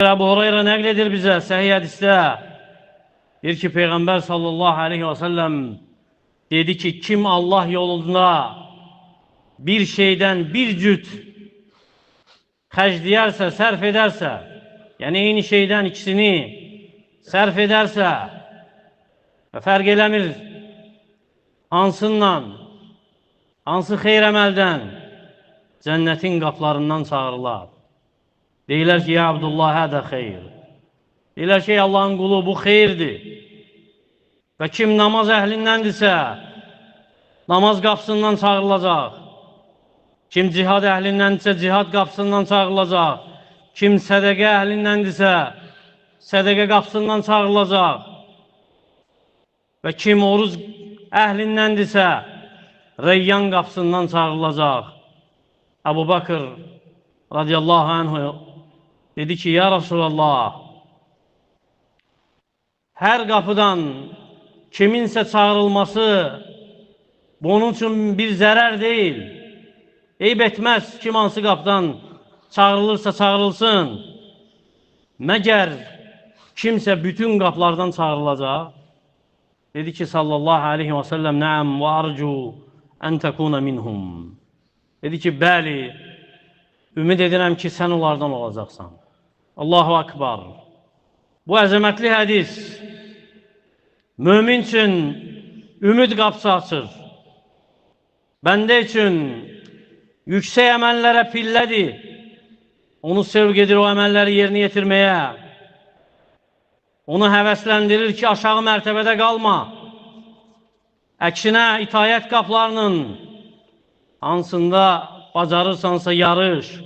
Ebu Hureyre nəql bize səhih hədisdə deyir ki, Peyğəmbər sallallahu aleyhi ve sellem dedi ki, kim Allah yolunda bir şeyden bir cüt xərcləyərsə, sərf edərsə, yəni eyni şeyden ikisini sərf edərsə və fərq eləmir hansından, hansı xeyr əməldən cənnətin qaplarından çağırırlar. Deyirlər ki, ya Abdullah, hədə xeyr. Deyirlər ki, Allahın qulu, bu xeyirdir. Və kim namaz əhlindəndirsə, namaz qapısından çağırılacaq. Kim cihad əhlindəndirsə, cihad qapısından çağırılacaq. Kim sədəqə əhlindəndirsə, sədəqə qapısından çağırılacaq. Və kim oruz əhlindəndirsə, Reyyan qapısından çağırılacaq. Əbu Bakır radiyallahu anhu dedi ki, ya Resulallah, her kapıdan kiminse çağrılması bunun için bir zarar değil. Eyb etmez kim hansı kapıdan çağrılırsa çağrılsın. Məgər kimse bütün kaplardan çağrılacaq. Dedi ki sallallahu aleyhi ve sellem, naam ve arju en tekuna minhum. Dedi ki, bəli, ümid edirəm ki, sən onlardan olacaqsan. Allahu Akbar. Bu əzəmətli hədis mümin üçün ümid qapısı açır. Bəndə üçün yüksək əməllərə pillədir. Onu sevk edir o əməlləri yerinə yetirməyə. Onu həvəsləndirir ki, aşağı mərtəbədə qalma. Əksinə itayət qaplarının hansında bacarırsansa yarış.